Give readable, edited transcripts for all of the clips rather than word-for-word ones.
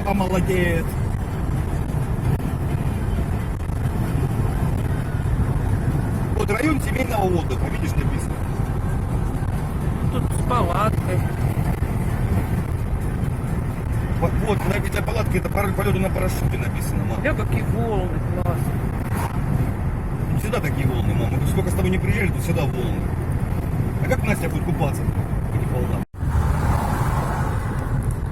Папа молодец. Вот район семейного отдыха, видишь, написано. Тут с палаткой. Вот, на этой палатке это полеты на парашюте написано, мама. Бля, какие волны классные. Тут всегда такие волны, мама. Мы сколько с тобой не приезжали, тут всегда волны. А как Настя будет купаться в этих волнах?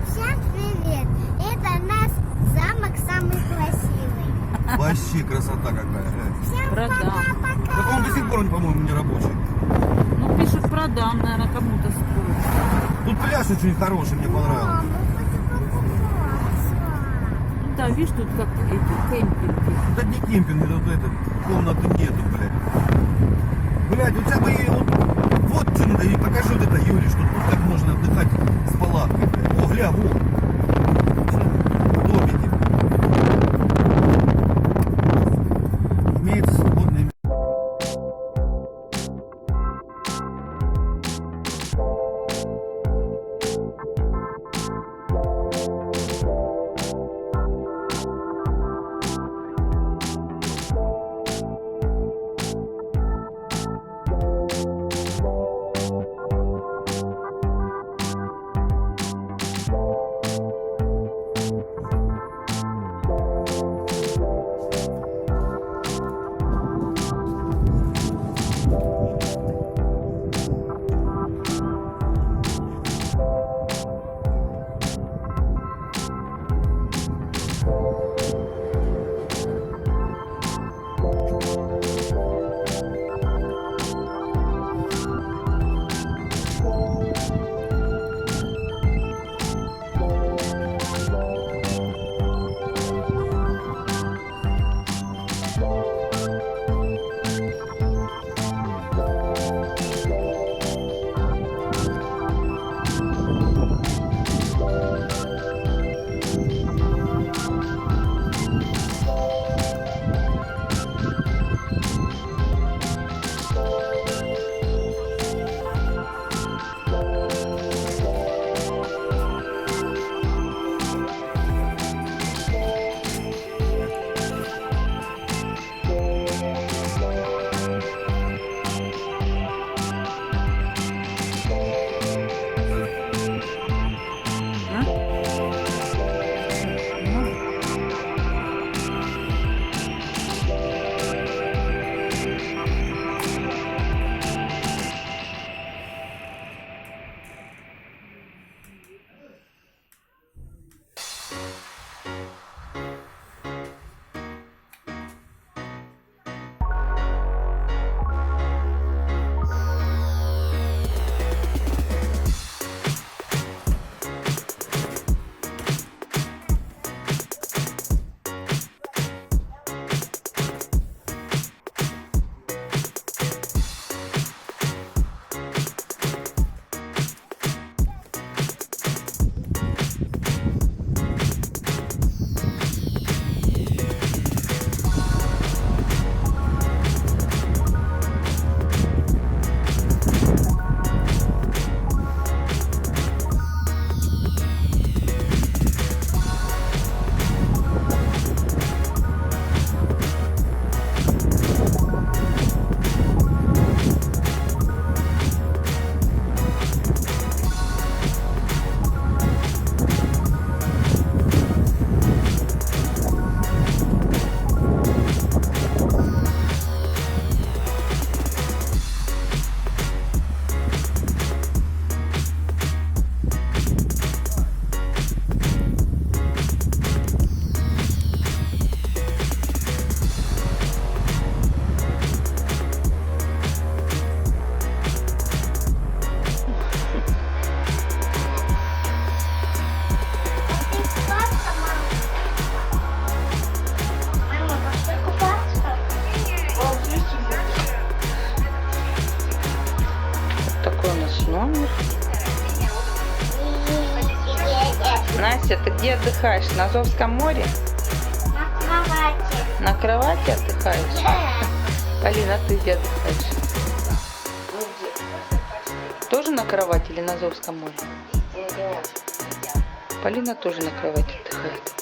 Всем привет! Это наш замок самый красивый. Вообще красота какая. Всем Продам. пока-пока! Так он до сих пор, по-моему, не рабочий. Ну, пишут, продам, наверное, кому-то стоит. Тут пляж очень хороший, мне понравился. Мама, хочу покупаться. Ну, да, видишь, тут как эти кемпинги. Это не кемпинг, тут этот, комнаты нету, блядь. Блядь, у тебя бы и вот что надо, и покажи вот это, Юрий, что тут так можно отдыхать с палаткой, блядь. О, гля, вот. Домики. Имеется свободное. номер. Настя, ты где отдыхаешь? На Азовском море? На кровати. На кровати отдыхаешь? Да. Алина, ты где отдыхаешь? Тоже на кровати или на Азовском море? Полина тоже на кровати отдыхает.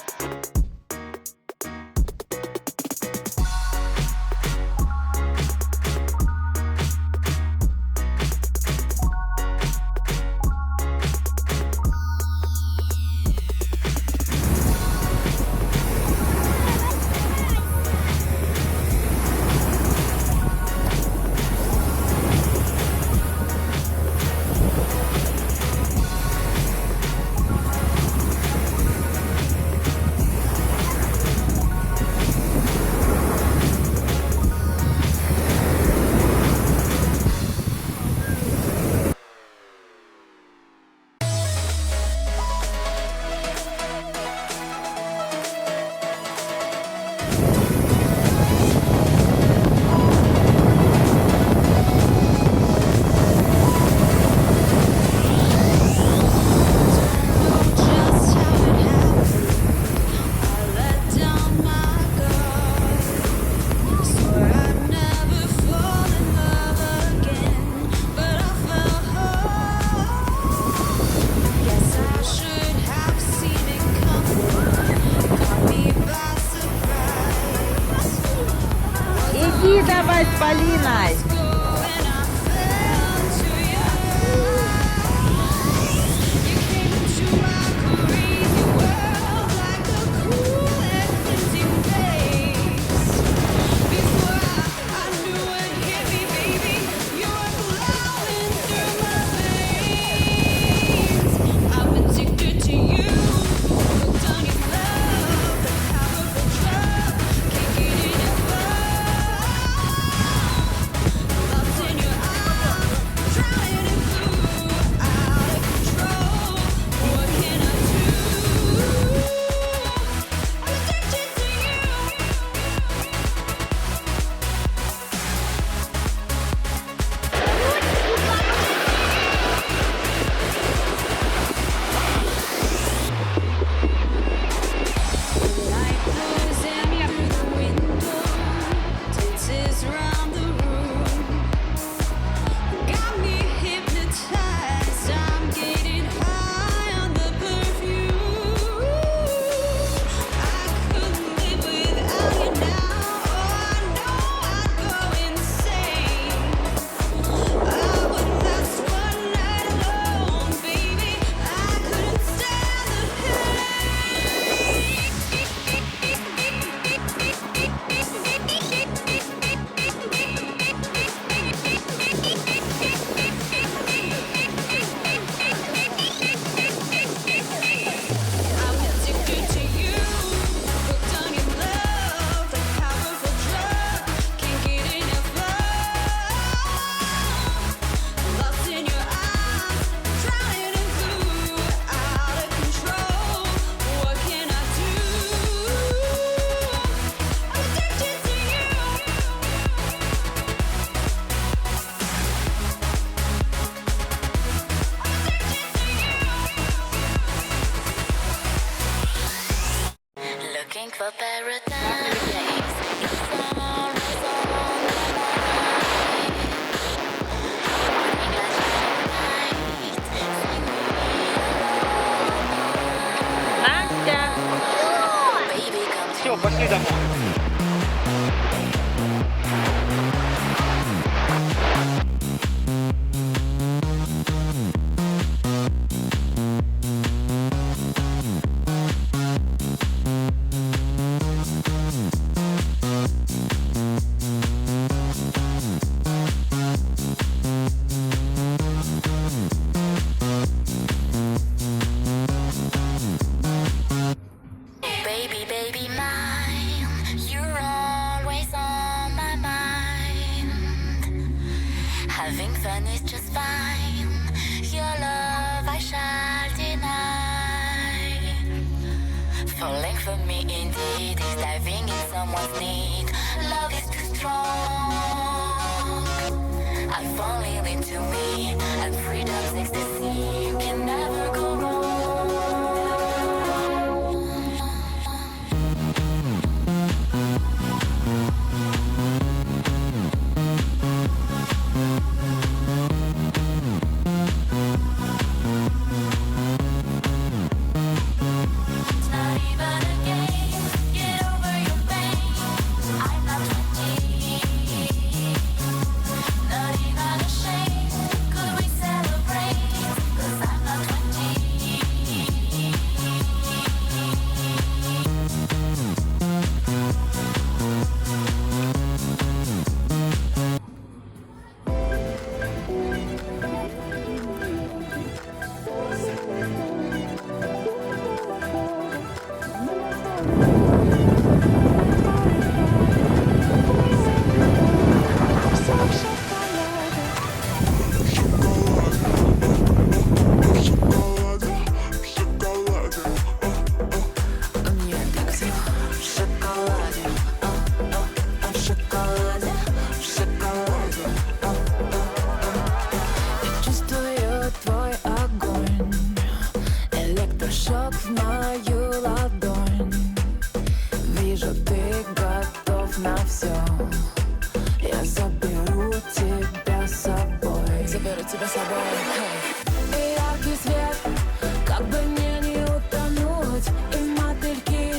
Иди давай с Полиной. For paradise, it's all Настя. Все, пошли домой. Baby mine, you're always on my mind. Having fun is just fine. Your love I shall deny. Falling for me indeed is diving in someone's need. Love is too strong. I fall into me and freedom's ecstasy. You can never go wrong. беру тебя с собой. И яркий свет, как бы мне не утонуть. И мотыльки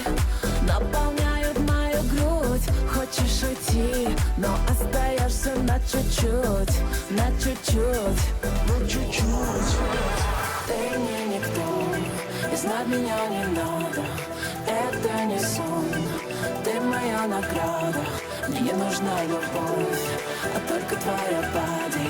наполняют мою грудь. Хочешь уйти, но остаешься на чуть-чуть, на чуть-чуть, на чуть-чуть. Ты мне никто, и знать меня не надо. Это не сон, ты моя награда. Мне не нужна любовь, а только твоя бади.